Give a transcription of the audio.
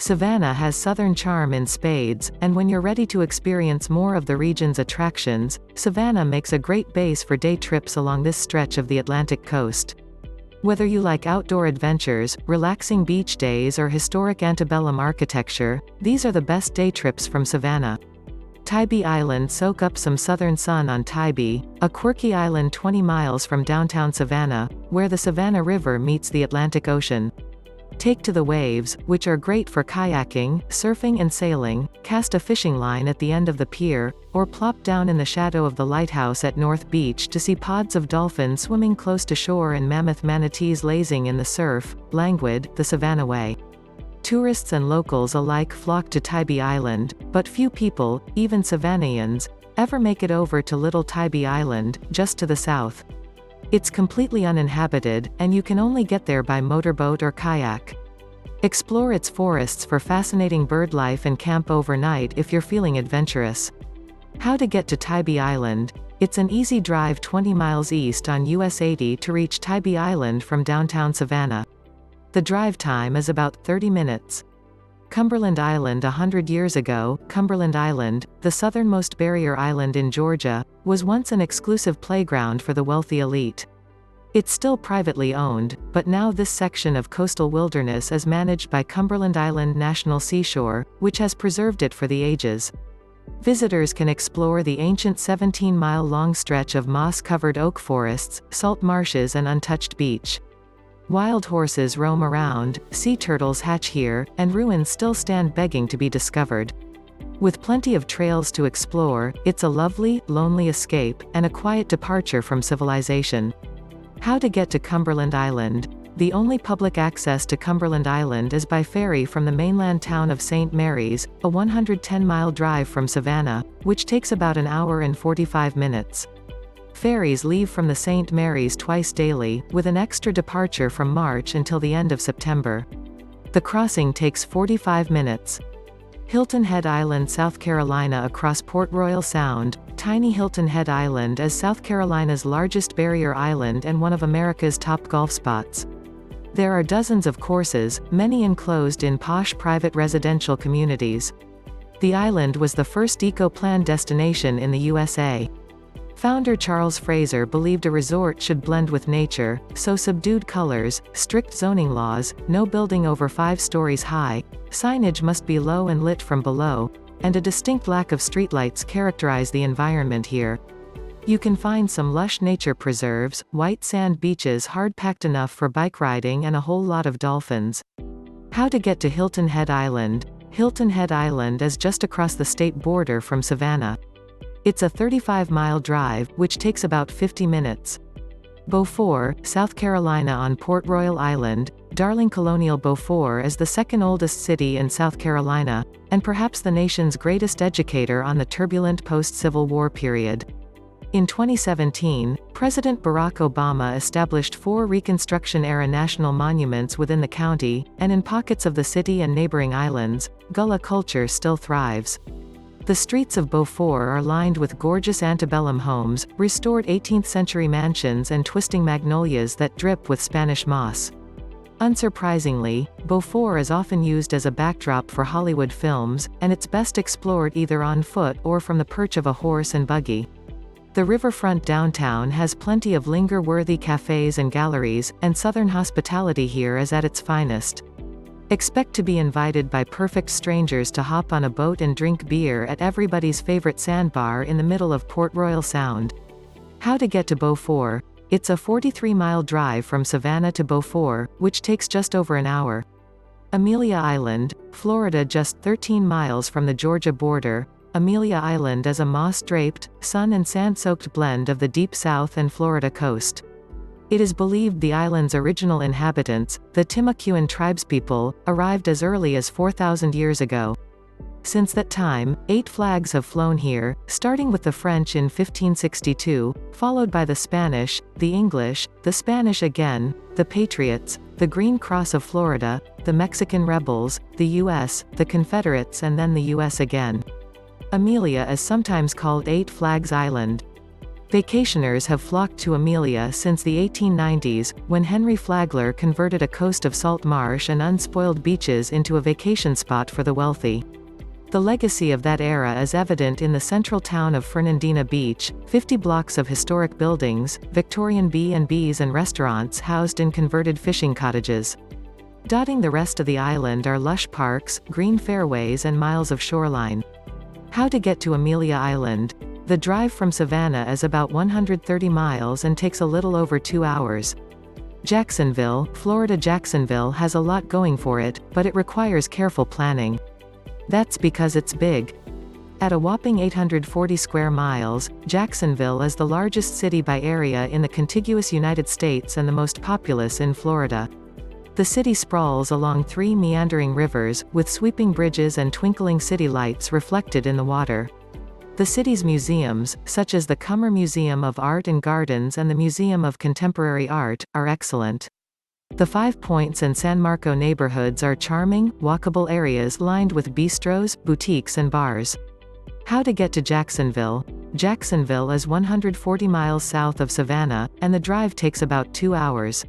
Savannah has southern charm in spades, and when you're ready to experience more of the region's attractions, Savannah makes a great base for day trips along this stretch of the Atlantic coast. Whether you like outdoor adventures, relaxing beach days or historic antebellum architecture, these are the best day trips from Savannah. Tybee Island. Soak up some southern sun on Tybee, a quirky island 20 miles from downtown Savannah, where the Savannah River meets the Atlantic Ocean. Take to the waves, which are great for kayaking, surfing and sailing, cast a fishing line at the end of the pier, or plop down in the shadow of the lighthouse at North Beach to see pods of dolphins swimming close to shore and mammoth manatees lazing in the surf. Languid, the Savannah Way. Tourists and locals alike flock to Tybee Island, but few people, even Savannahians, ever make it over to Little Tybee Island, just to the south. It's completely uninhabited, and you can only get there by motorboat or kayak. Explore its forests for fascinating bird life and camp overnight if you're feeling adventurous. How to get to Tybee Island. It's an easy drive 20 miles east on US 80 to reach Tybee Island from downtown Savannah. The drive time is about 30 minutes. Cumberland Island. 100 years ago, Cumberland Island, the southernmost barrier island in Georgia, was once an exclusive playground for the wealthy elite. It's still privately owned, but now this section of coastal wilderness is managed by Cumberland Island National Seashore, which has preserved it for the ages. Visitors can explore the ancient 17-mile-long stretch of moss-covered oak forests, salt marshes and untouched beach. Wild horses roam around, sea turtles hatch here, and ruins still stand begging to be discovered. With plenty of trails to explore, it's a lovely, lonely escape, and a quiet departure from civilization. How to get to Cumberland Island. The only public access to Cumberland Island is by ferry from the mainland town of St. Mary's, a 110-mile drive from Savannah, which takes about an hour and 45 minutes. Ferries leave from the St. Mary's twice daily, with an extra departure from March until the end of September. The crossing takes 45 minutes. Hilton Head Island, South Carolina. Across Port Royal Sound, tiny Hilton Head Island is South Carolina's largest barrier island and one of America's top golf spots. There are dozens of courses, many enclosed in posh private residential communities. The island was the first eco-planned destination in the USA. Founder Charles Fraser believed a resort should blend with nature, so subdued colors, strict zoning laws, no building over 5 stories high, signage must be low and lit from below, and a distinct lack of streetlights characterize the environment here. You can find some lush nature preserves, white sand beaches hard-packed enough for bike riding and a whole lot of dolphins. How to get to Hilton Head Island. Hilton Head Island is just across the state border from Savannah. It's a 35-mile drive, which takes about 50 minutes. Beaufort, South Carolina. On Port Royal Island, darling colonial Beaufort is the second oldest city in South Carolina, and perhaps the nation's greatest educator on the turbulent post-Civil War period. In 2017, President Barack Obama established 4 Reconstruction-era national monuments within the county, and in pockets of the city and neighboring islands, Gullah culture still thrives. The streets of Beaufort are lined with gorgeous antebellum homes, restored 18th-century mansions and twisting magnolias that drip with Spanish moss. Unsurprisingly, Beaufort is often used as a backdrop for Hollywood films, and it's best explored either on foot or from the perch of a horse and buggy. The riverfront downtown has plenty of linger-worthy cafes and galleries, and Southern hospitality here is at its finest. Expect to be invited by perfect strangers to hop on a boat and drink beer at everybody's favorite sandbar in the middle of Port Royal Sound. How to get to Beaufort. It's a 43-mile drive from Savannah to Beaufort, which takes just over an hour. Amelia Island, Florida. Just 13 miles from the Georgia border, Amelia Island is a moss-draped, sun and sand-soaked blend of the deep South and Florida coast. It is believed the island's original inhabitants, the Timucuan tribespeople, arrived as early as 4,000 years ago. Since that time, 8 flags have flown here, starting with the French in 1562, followed by the Spanish, the English, the Spanish again, the Patriots, the Green Cross of Florida, the Mexican rebels, the U.S., the Confederates and then the U.S. again. Amelia is sometimes called 8 Flags Island. Vacationers have flocked to Amelia since the 1890s, when Henry Flagler converted a coast of salt marsh and unspoiled beaches into a vacation spot for the wealthy. The legacy of that era is evident in the central town of Fernandina Beach, 50 blocks of historic buildings, Victorian B&Bs and restaurants housed in converted fishing cottages. Dotting the rest of the island are lush parks, green fairways and miles of shoreline. How to get to Amelia Island? The drive from Savannah is about 130 miles and takes a little over 2 hours. Jacksonville, Florida. Jacksonville has a lot going for it, but it requires careful planning. That's because it's big. At a whopping 840 square miles, Jacksonville is the largest city by area in the contiguous United States and the most populous in Florida. The city sprawls along 3 meandering rivers, with sweeping bridges and twinkling city lights reflected in the water. The city's museums, such as the Cummer Museum of Art and Gardens and the Museum of Contemporary Art, are excellent. The Five Points and San Marco neighborhoods are charming, walkable areas lined with bistros, boutiques and bars. How to get to Jacksonville? Jacksonville is 140 miles south of Savannah, and the drive takes about 2 hours.